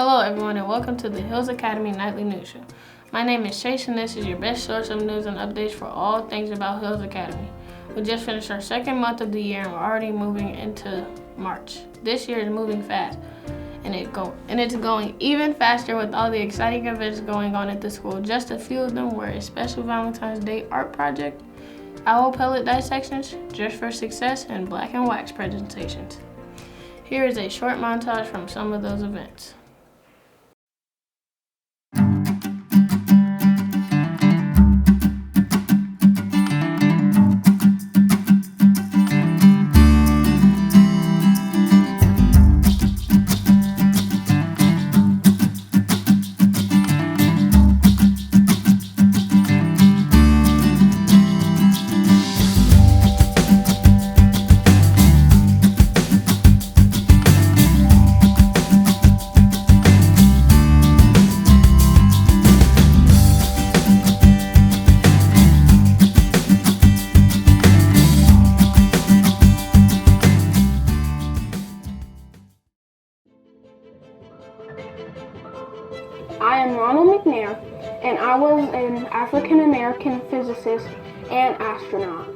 Hello everyone and welcome to the Hills Academy Nightly News Show. My name is Chase and this is your best source of news and updates for all things about Hills Academy. We just finished our second month of the year and we're already moving into March. This year is moving fast and it's going even faster with all the exciting events going on at the school. Just a few of them were a special Valentine's Day art project, owl pellet dissections, Dress for Success, and black and wax presentations. Here is a short montage from some of those events. I am Ronald McNair, and I was an African-American physicist and astronaut.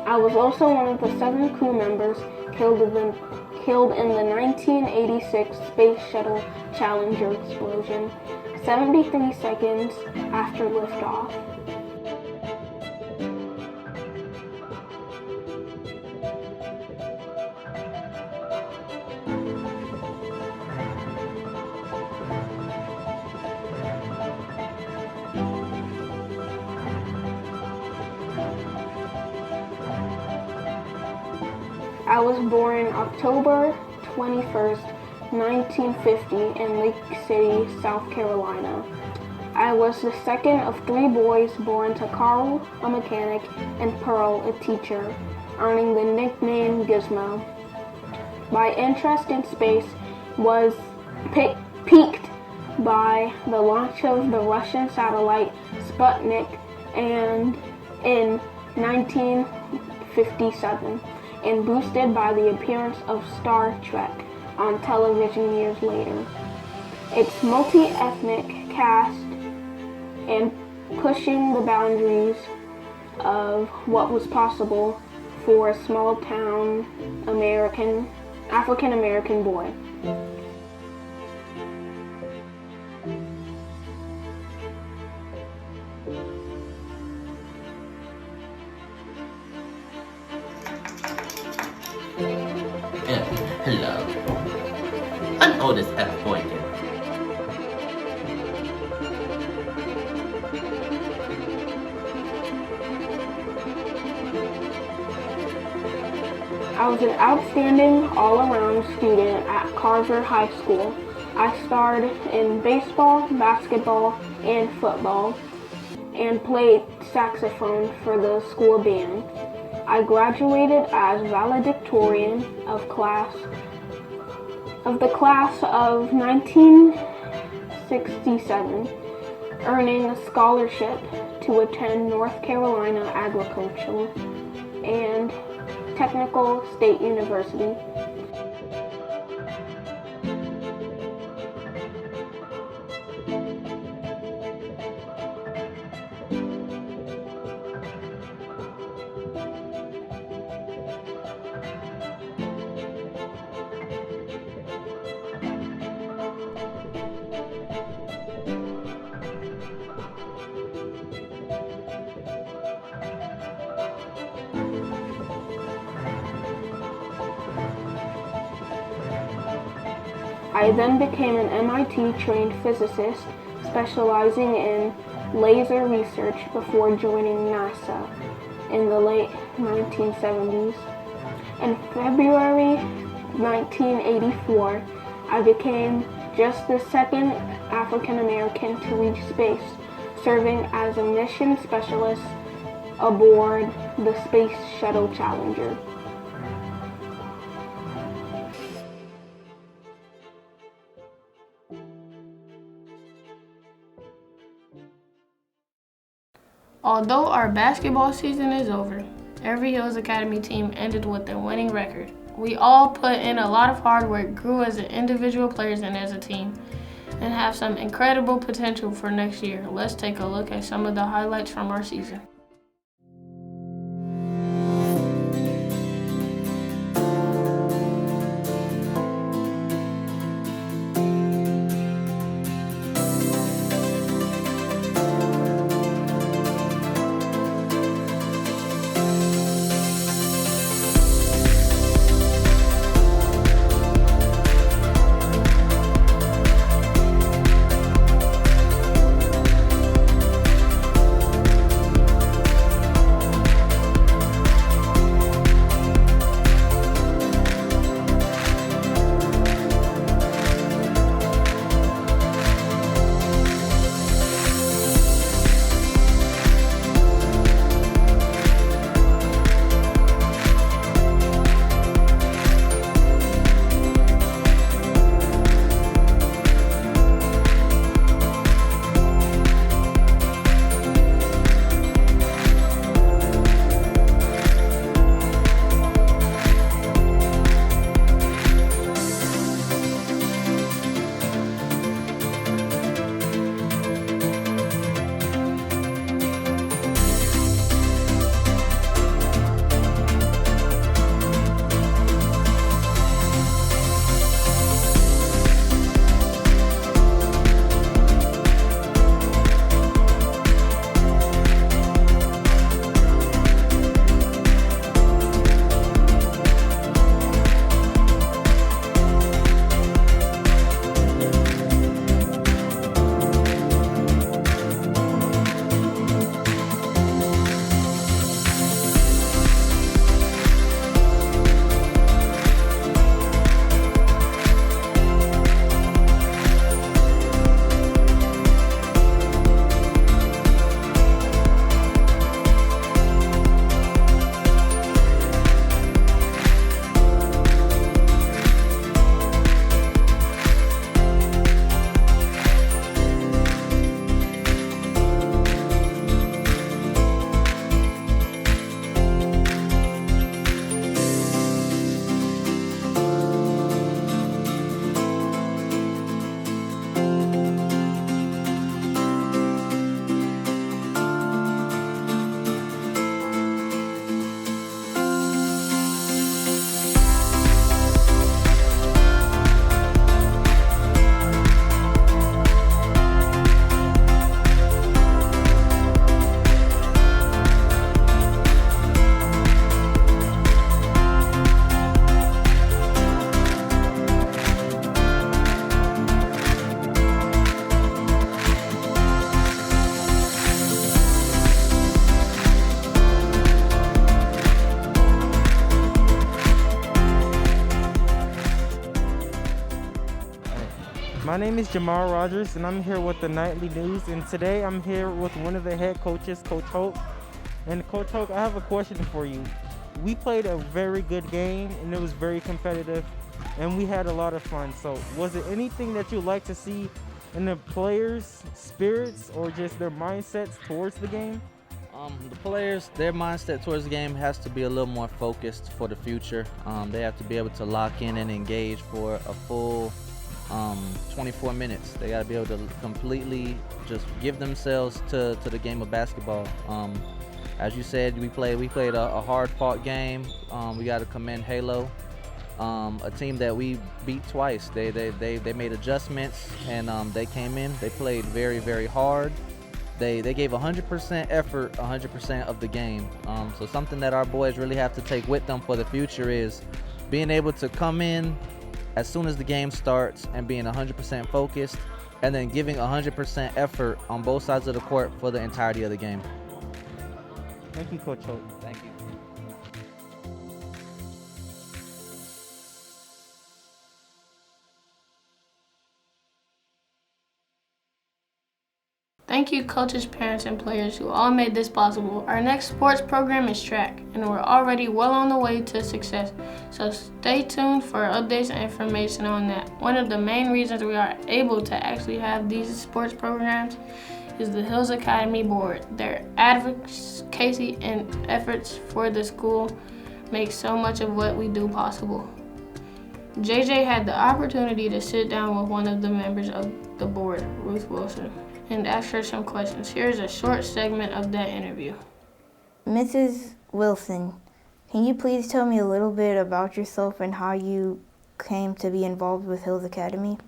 I was also one of the 7 crew members killed in the 1986 Space Shuttle Challenger explosion, 73 seconds after liftoff. I was born October 21st, 1950 in Lake City, South Carolina. I was the second of 3 boys born to Carl, a mechanic, and Pearl, a teacher, earning the nickname Gizmo. My interest in space was piqued by the launch of the Russian satellite Sputnik and in 1957. And boosted by the appearance of Star Trek on television years later. Its multi-ethnic cast and pushing the boundaries of what was possible for a small-town African-American boy. Hello. I'm Otis F. Boykin. I was an outstanding all-around student at Carver High School. I starred in baseball, basketball, and football, and played saxophone for the school band. I graduated as valedictorian of the class of 1967, earning a scholarship to attend North Carolina Agricultural and Technical State University. I then became an MIT-trained physicist specializing in laser research before joining NASA in the late 1970s. In February 1984, I became just the second African American to reach space, serving as a mission specialist aboard the Space Shuttle Challenger. Although our basketball season is over, every Hills Academy team ended with a winning record. We all put in a lot of hard work, grew as individual players and as a team, and have some incredible potential for next year. Let's take a look at some of the highlights from our season. My name is Jamar Rogers, and I'm here with the Nightly News. And today I'm here with one of the head coaches, Coach Hope. And Coach Hope, I have a question for you. We played a very good game, and it was very competitive, and we had a lot of fun. So was it anything that you'd like to see in the players' spirits or just their mindsets towards the game? The players, their mindset towards the game has to be a little more focused for the future. They have to be able to lock in and engage for a full 24 minutes. They got to be able to completely just give themselves to the game of basketball. As you said, we played a hard-fought game. We got to commend Halo, a team that we beat twice. They made adjustments, and they came in. They played very, very hard. They gave 100% effort 100% of the game. So something that our boys really have to take with them for the future is being able to come in as soon as the game starts and being 100% focused, and then giving 100% effort on both sides of the court for the entirety of the game. Thank you, Coach Hope. Thank you. Thank you, coaches, parents, and players who all made this possible. Our next sports program is track, and we're already well on the way to success. So stay tuned for updates and information on that. One of the main reasons we are able to actually have these sports programs is the Hills Academy Board. Their advocacy and efforts for the school make so much of what we do possible. JJ had the opportunity to sit down with one of the members of the board, Ruth Wilson, and ask her some questions. Here's a short segment of that interview. Mrs. Wilson, can you please tell me a little bit about yourself and how you came to be involved with Hills Academy?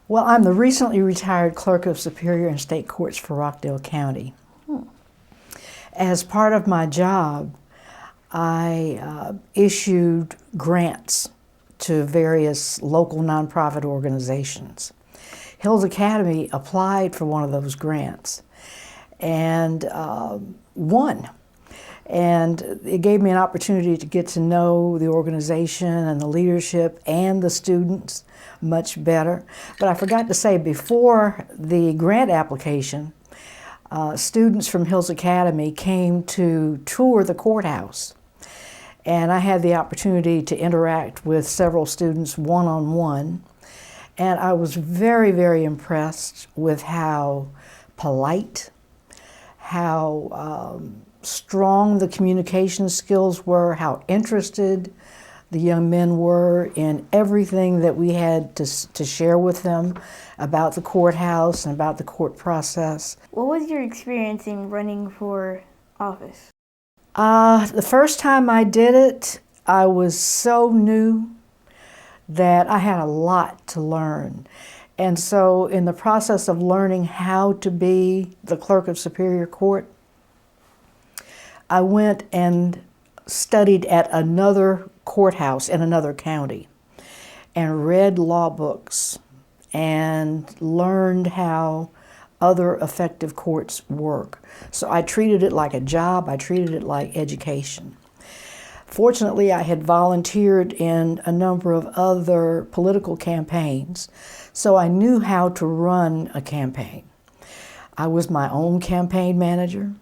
Well, I'm the recently retired Clerk of Superior and State Courts for Rockdale County. As part of my job, I issued grants to various local nonprofit organizations. Hills Academy applied for one of those grants and won. And it gave me an opportunity to get to know the organization and the leadership and the students much better. But I forgot to say, before the grant application, students from Hills Academy came to tour the courthouse. And I had the opportunity to interact with several students one-on-one. And I was very, very impressed with how polite, how strong the communication skills were, how interested the young men were in everything that we had to share with them about the courthouse and about the court process. What was your experience in running for office? The first time I did it, I was so new that I had a lot to learn. And so in the process of learning how to be the Clerk of Superior Court, I went and studied at another courthouse in another county and read law books and learned how other effective courts work. So I treated it like a job, I treated it like education. Fortunately, I had volunteered in a number of other political campaigns, so I knew how to run a campaign. I was my own campaign manager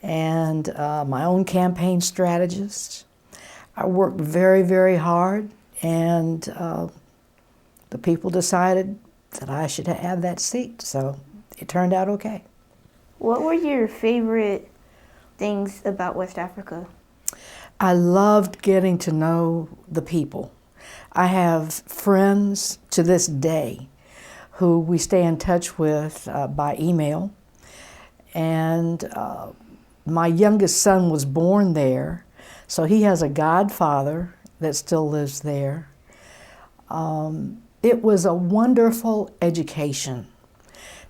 and my own campaign strategist. I worked very, very hard, and the people decided that I should have that seat, so it turned out okay. What were your favorite things about West Africa? I loved getting to know the people. I have friends to this day who we stay in touch with by email, and my youngest son was born there, so he has a godfather that still lives there. It was a wonderful education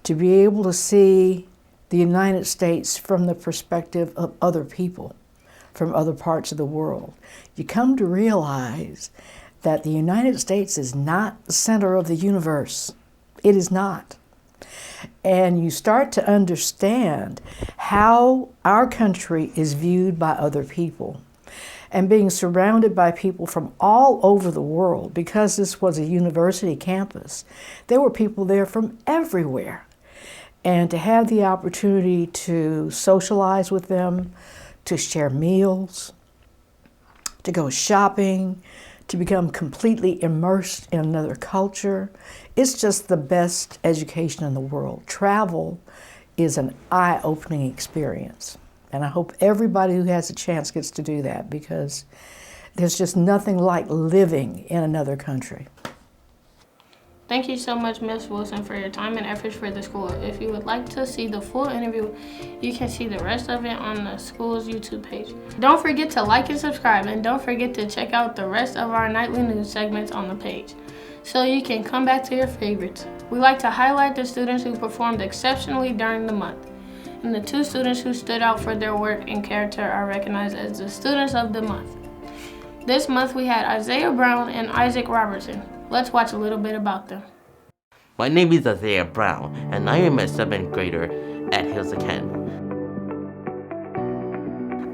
to be able to see the United States from the perspective of other people from other parts of the world. You come to realize that the United States is not the center of the universe. It is not. And you start to understand how our country is viewed by other people. And being surrounded by people from all over the world, because this was a university campus, there were people there from everywhere. And to have the opportunity to socialize with them, to share meals, to go shopping, to become completely immersed in another culture, it's just the best education in the world. Travel is an eye-opening experience. And I hope everybody who has a chance gets to do that, because there's just nothing like living in another country. Thank you so much, Ms. Wilson, for your time and efforts for the school. If you would like to see the full interview, you can see the rest of it on the school's YouTube page. Don't forget to like and subscribe, and don't forget to check out the rest of our nightly news segments on the page, so you can come back to your favorites. We like to highlight the students who performed exceptionally during the month, and the 2 students who stood out for their work and character are recognized as the Students of the Month. This month we had Isaiah Brown and Isaac Robertson. Let's watch a little bit about them. My name is Isaiah Brown, and I am a 7th grader at Hills Academy.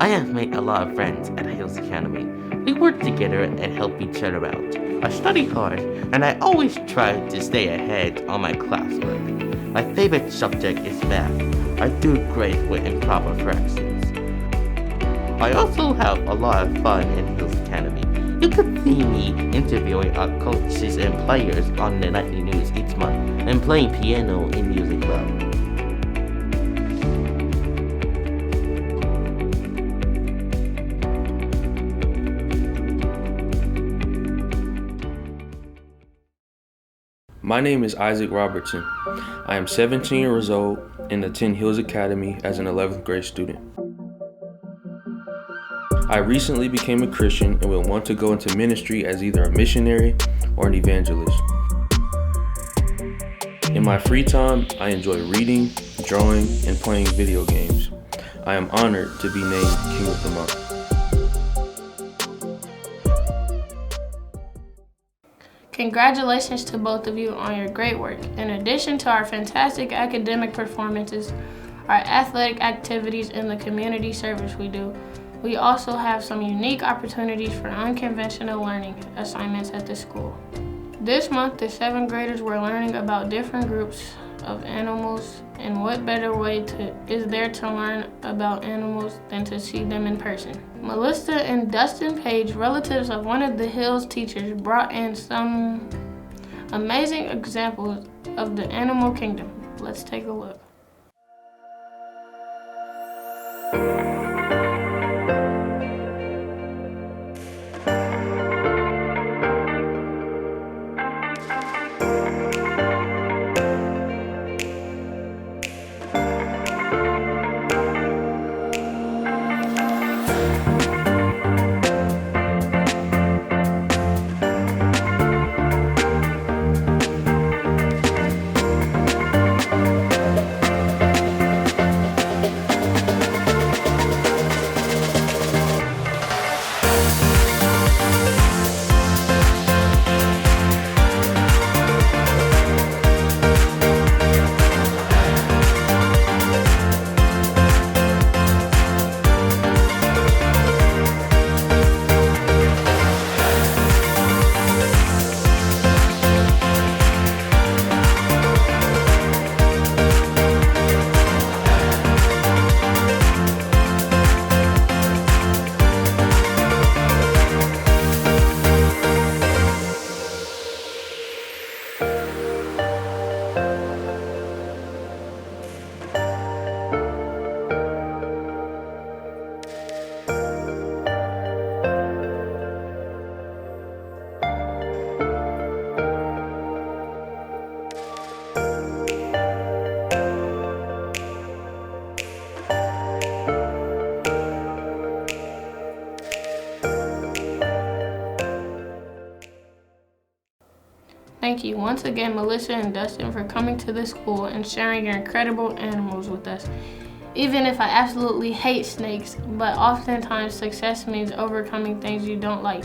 I have made a lot of friends at Hills Academy. We work together and help each other out. I study hard, and I always try to stay ahead on my classwork. My favorite subject is math. I do great with improper fractions. I also have a lot of fun in Hills Academy. You could see me interviewing our coaches and players on the nightly news each month and playing piano in music club. My name is Isaac Robertson. I am 17 years old and attend Hills Academy as an 11th grade student. I recently became a Christian and will want to go into ministry as either a missionary or an evangelist. In my free time, I enjoy reading, drawing, and playing video games. I am honored to be named King of the Month. Congratulations to both of you on your great work. In addition to our fantastic academic performances, our athletic activities, and the community service we do, we also have some unique opportunities for unconventional learning assignments at the school. This month, the 7th graders were learning about different groups of animals, and what better way is there to learn about animals than to see them in person. Melissa and Dustin Page, relatives of one of the Hills teachers, brought in some amazing examples of the animal kingdom. Let's take a look. Thank you once again, Melissa and Dustin, for coming to the school and sharing your incredible animals with us. Even if I absolutely hate snakes, but oftentimes success means overcoming things you don't like.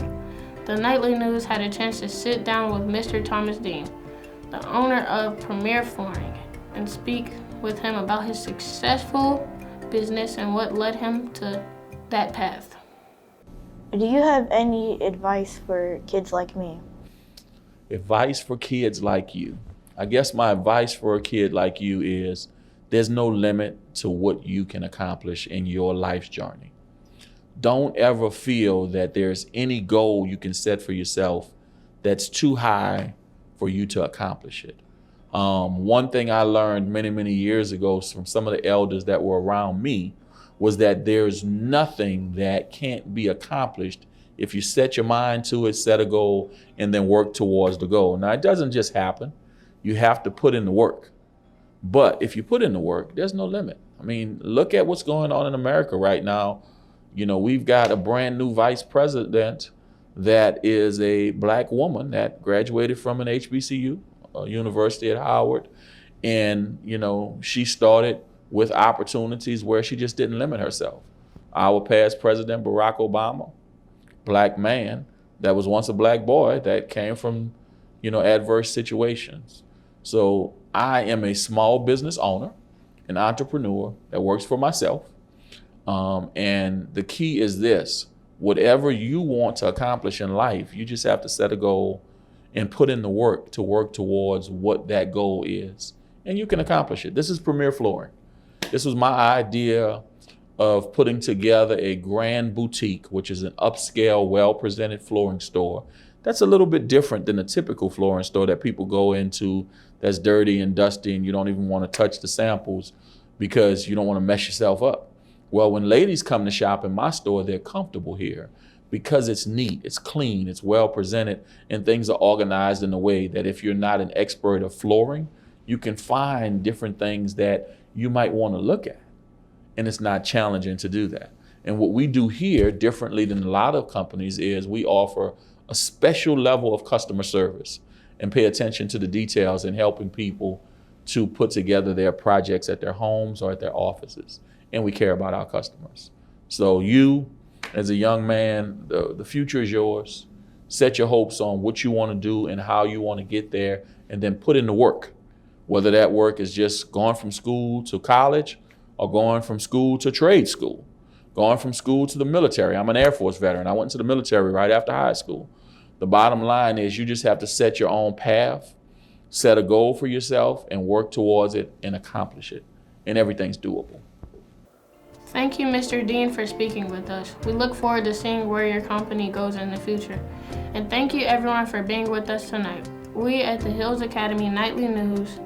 The Nightly News had a chance to sit down with Mr. Thomas Dean, the owner of Premier Flooring, and speak with him about his successful business and what led him to that path. Do you have any advice for kids like me? Advice for kids like you. I guess my advice for a kid like you is there's no limit to what you can accomplish in your life's journey. Don't ever feel that there's any goal you can set for yourself that's too high for you to accomplish it. One thing I learned many, many years ago from some of the elders that were around me was that there's nothing that can't be accomplished if you set your mind to it, set a goal, and then work towards the goal. Now, it doesn't just happen. You have to put in the work. But if you put in the work, there's no limit. I mean, look at what's going on in America right now. You know, we've got a brand new vice president that is a black woman that graduated from an HBCU, a university at Howard. And, you know, she started with opportunities where she just didn't limit herself. Our past president, Barack Obama, black man that was once a black boy that came from, you know, adverse situations. So I am a small business owner, an entrepreneur that works for myself. And the key is this: whatever you want to accomplish in life, you just have to set a goal and put in the work to work towards what that goal is. And you can accomplish it. This is Premier Flooring. This was my idea of putting together a grand boutique, which is an upscale, well-presented flooring store. That's a little bit different than a typical flooring store that people go into that's dirty and dusty and you don't even want to touch the samples because you don't want to mess yourself up. Well, when ladies come to shop in my store, they're comfortable here because it's neat, it's clean, it's well presented, and things are organized in a way that if you're not an expert of flooring, you can find different things that you might want to look at. And it's not challenging to do that. And what we do here, differently than a lot of companies, is we offer a special level of customer service and pay attention to the details in helping people to put together their projects at their homes or at their offices. And we care about our customers. So you, as a young man, the future is yours. Set your hopes on what you want to do and how you want to get there, and then put in the work. Whether that work is just going from school to college, or going from school to trade school, going from school to the military. I'm an Air Force veteran. I went into the military right after high school. The bottom line is you just have to set your own path, set a goal for yourself, and work towards it and accomplish it. And everything's doable. Thank you, Mr. Dean, for speaking with us. We look forward to seeing where your company goes in the future. And thank you, everyone, for being with us tonight. We at the Hills Academy Nightly News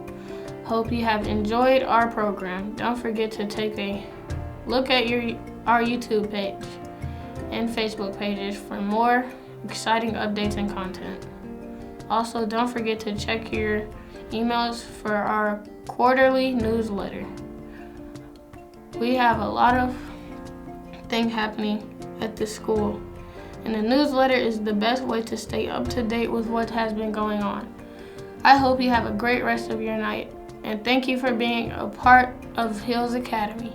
hope you have enjoyed our program. Don't forget to take a look at our YouTube page and Facebook pages for more exciting updates and content. Also, don't forget to check your emails for our quarterly newsletter. We have a lot of things happening at the school, and the newsletter is the best way to stay up to date with what has been going on. I hope you have a great rest of your night, and thank you for being a part of Hills Academy.